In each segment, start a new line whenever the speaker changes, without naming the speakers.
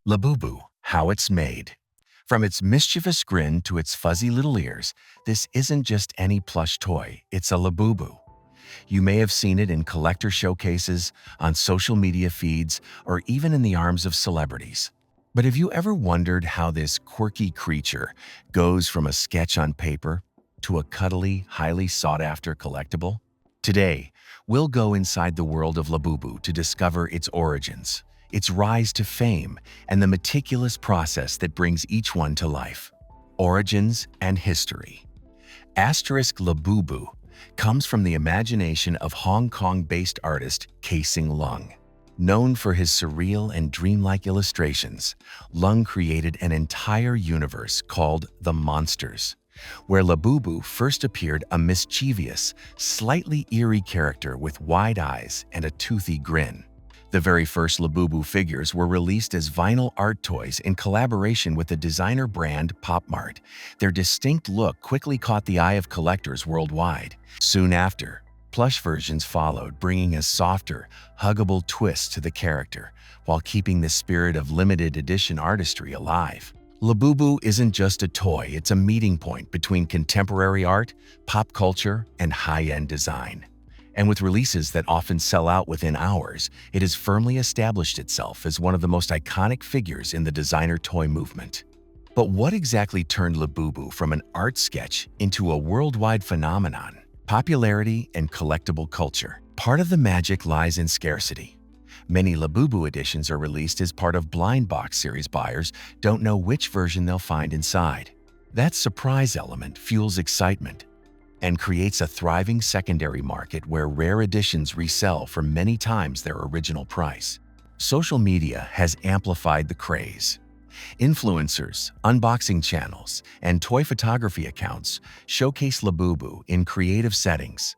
Labubu, how it's made. From its mischievous grin to its fuzzy little ears, this isn't just any plush toy, it's a Labubu. You may have seen it in collector showcases, on social media feeds, or even in the arms of celebrities. But have you ever wondered how this quirky creature goes from a sketch on paper to a cuddly, highly sought-after collectible? Today, we'll go inside the world of Labubu to discover its origins, its rise to fame, and the meticulous process that brings each one to life. Origins and history. Asterisk Labubu comes from the imagination of Hong Kong-based artist Kasing Lung. Known for his surreal and dreamlike illustrations, Lung created an entire universe called The Monsters, where Labubu first appeared a mischievous, slightly eerie character with wide eyes and a toothy grin. The very first Labubu figures were released as vinyl art toys in collaboration with the designer brand POP MART. Their distinct look quickly caught the eye of collectors worldwide. Soon after, plush versions followed, bringing a softer, huggable twist to the character, while keeping the spirit of limited edition artistry alive. Labubu isn't just a toy, it's a meeting point between contemporary art, pop culture, and high-end design. And with releases that often sell out within hours, it has firmly established itself as one of the most iconic figures in the designer toy movement. But what exactly turned Labubu from an art sketch into a worldwide phenomenon? Popularity and collectible culture. Part of the magic lies in scarcity. Many Labubu editions are released as part of blind box series. Buyers don't know which version they'll find inside. That surprise element fuels excitement and creates a thriving secondary market where rare editions resell for many times their original price. Social media has amplified the craze. Influencers, unboxing channels, and toy photography accounts showcase Labubu in creative settings,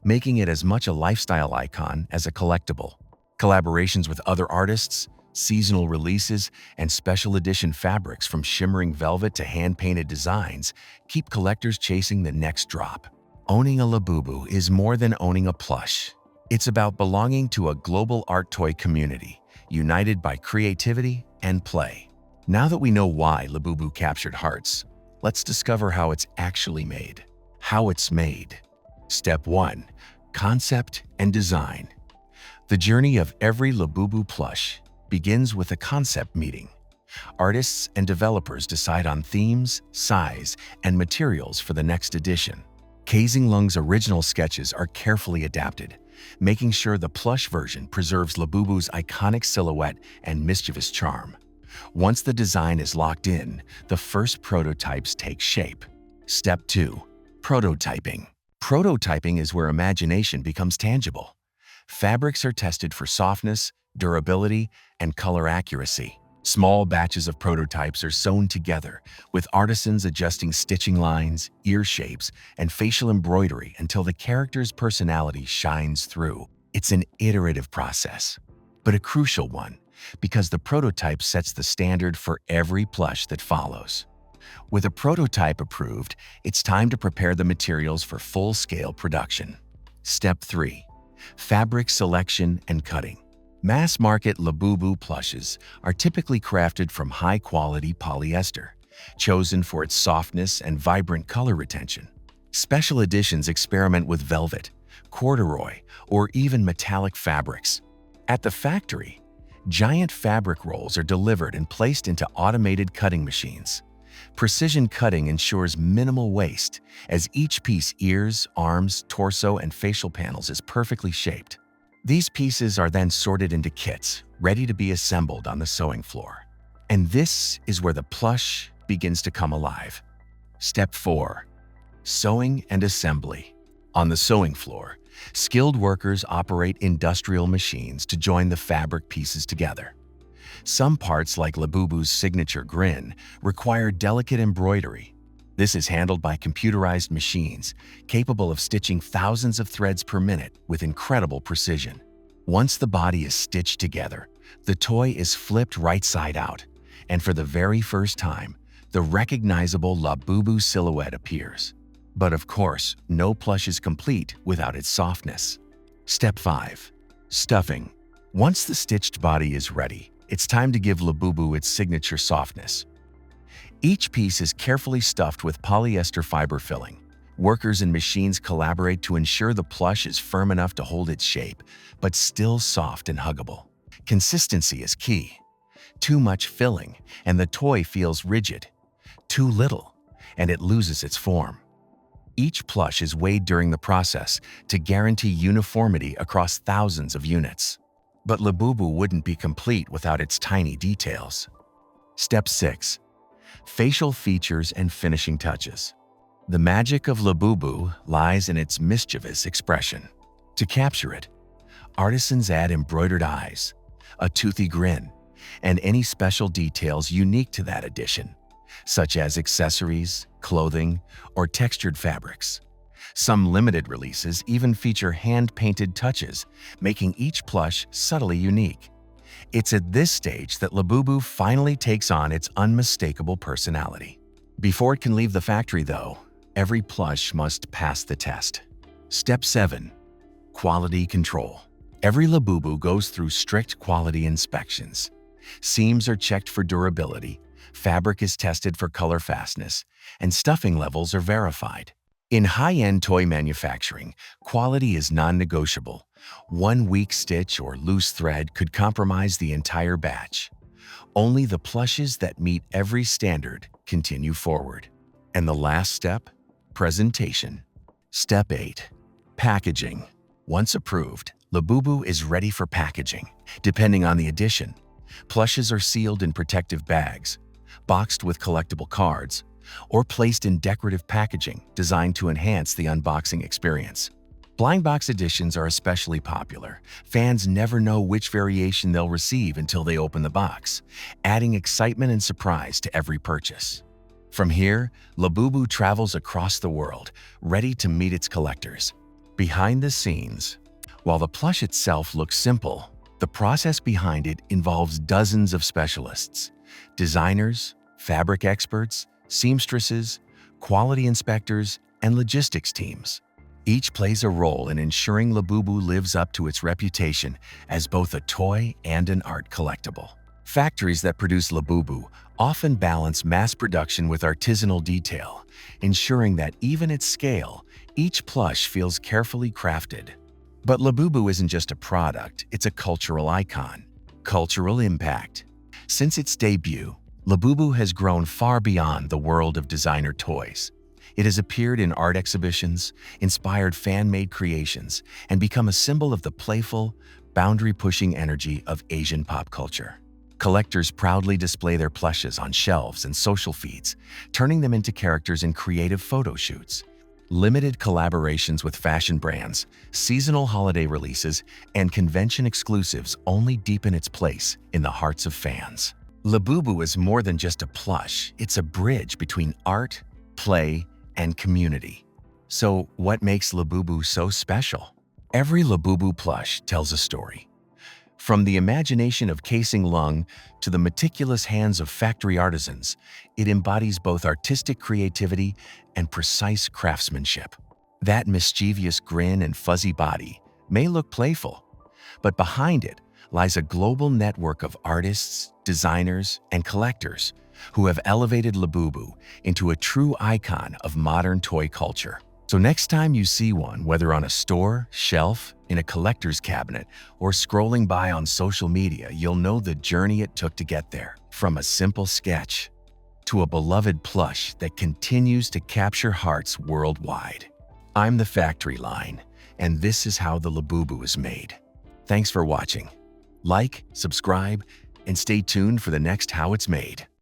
making it as much a lifestyle icon as a collectible. Collaborations with other artists, seasonal releases, and special edition fabrics from shimmering velvet to hand-painted designs keep collectors chasing the next drop. Owning a Labubu is more than owning a plush. It's about belonging to a global art toy community, united by creativity and play. Now that we know why Labubu captured hearts, let's discover how it's actually made. How it's made. Step 1. Concept and design. The journey of every Labubu plush begins with a concept meeting. Artists and developers decide on themes, size, and materials for the next edition. Kasing Lung's original sketches are carefully adapted, making sure the plush version preserves Labubu's iconic silhouette and mischievous charm. Once the design is locked in, the first prototypes take shape. Step 2. Prototyping. Prototyping is where imagination becomes tangible. Fabrics are tested for softness, durability, and color accuracy. Small batches of prototypes are sewn together, with artisans adjusting stitching lines, ear shapes, and facial embroidery until the character's personality shines through. It's an iterative process, but a crucial one, because the prototype sets the standard for every plush that follows. With a prototype approved, it's time to prepare the materials for full-scale production. Step 3. Fabric selection and cutting. Mass-market Labubu plushes are typically crafted from high-quality polyester, chosen for its softness and vibrant color retention. Special editions experiment with velvet, corduroy, or even metallic fabrics. At the factory, giant fabric rolls are delivered and placed into automated cutting machines. Precision cutting ensures minimal waste, as each piece ears, arms, torso, and facial panels is perfectly shaped. These pieces are then sorted into kits, ready to be assembled on the sewing floor. And this is where the plush begins to come alive. Step 4. Sewing and assembly. On the sewing floor, skilled workers operate industrial machines to join the fabric pieces together. Some parts, like Labubu's signature grin, require delicate embroidery. This is handled by computerized machines, capable of stitching thousands of threads per minute with incredible precision. Once the body is stitched together, the toy is flipped right side out, and for the very first time, the recognizable Labubu silhouette appears. But of course, no plush is complete without its softness. Step 5. Stuffing. Once the stitched body is ready, it's time to give Labubu its signature softness. Each piece is carefully stuffed with polyester fiber filling. Workers and machines collaborate to ensure the plush is firm enough to hold its shape, but still soft and huggable. Consistency is key. Too much filling, and the toy feels rigid. Too little, and it loses its form. Each plush is weighed during the process to guarantee uniformity across thousands of units. But Labubu wouldn't be complete without its tiny details. Step 6. Facial features and finishing touches. The magic of Labubu lies in its mischievous expression. To capture it, artisans add embroidered eyes, a toothy grin, and any special details unique to that edition, such as accessories, clothing, or textured fabrics. Some limited releases even feature hand-painted touches, making each plush subtly unique. It's at this stage that Labubu finally takes on its unmistakable personality. Before it can leave the factory, though, every plush must pass the test. Step 7. Quality control. Every Labubu goes through strict quality inspections. Seams are checked for durability, fabric is tested for color fastness, and stuffing levels are verified. In high-end toy manufacturing, quality is non-negotiable. One weak stitch or loose thread could compromise the entire batch. Only the plushes that meet every standard continue forward. And the last step? Presentation. Step 8. Packaging. Once approved, Labubu is ready for packaging, depending on the edition. Plushes are sealed in protective bags, boxed with collectible cards, or placed in decorative packaging designed to enhance the unboxing experience. Blind box editions are especially popular. Fans never know which variation they'll receive until they open the box, adding excitement and surprise to every purchase. From here, Labubu travels across the world, ready to meet its collectors. Behind the scenes, while the plush itself looks simple, the process behind it involves dozens of specialists, designers, fabric experts, seamstresses, quality inspectors, and logistics teams. Each plays a role in ensuring Labubu lives up to its reputation as both a toy and an art collectible. Factories that produce Labubu often balance mass production with artisanal detail, ensuring that even at scale, each plush feels carefully crafted. But Labubu isn't just a product, it's a cultural icon. Cultural impact. Since its debut, Labubu has grown far beyond the world of designer toys. It has appeared in art exhibitions, inspired fan-made creations, and become a symbol of the playful, boundary-pushing energy of Asian pop culture. Collectors proudly display their plushes on shelves and social feeds, turning them into characters in creative photo shoots. Limited collaborations with fashion brands, seasonal holiday releases, and convention exclusives only deepen its place in the hearts of fans. Labubu is more than just a plush, it's a bridge between art, play, and community. So what makes Labubu so special? Every Labubu plush tells a story. From the imagination of Kasing Lung to the meticulous hands of factory artisans, it embodies both artistic creativity and precise craftsmanship. That mischievous grin and fuzzy body may look playful, but behind it lies a global network of artists, designers, and collectors who have elevated Labubu into a true icon of modern toy culture. So next time you see one, whether on a store, shelf, in a collector's cabinet, or scrolling by on social media, you'll know the journey it took to get there. From a simple sketch to a beloved plush that continues to capture hearts worldwide. I'm the Factory Line, and this is how the Labubu is made. Thanks for watching. Like, subscribe, and stay tuned for the next How It's Made.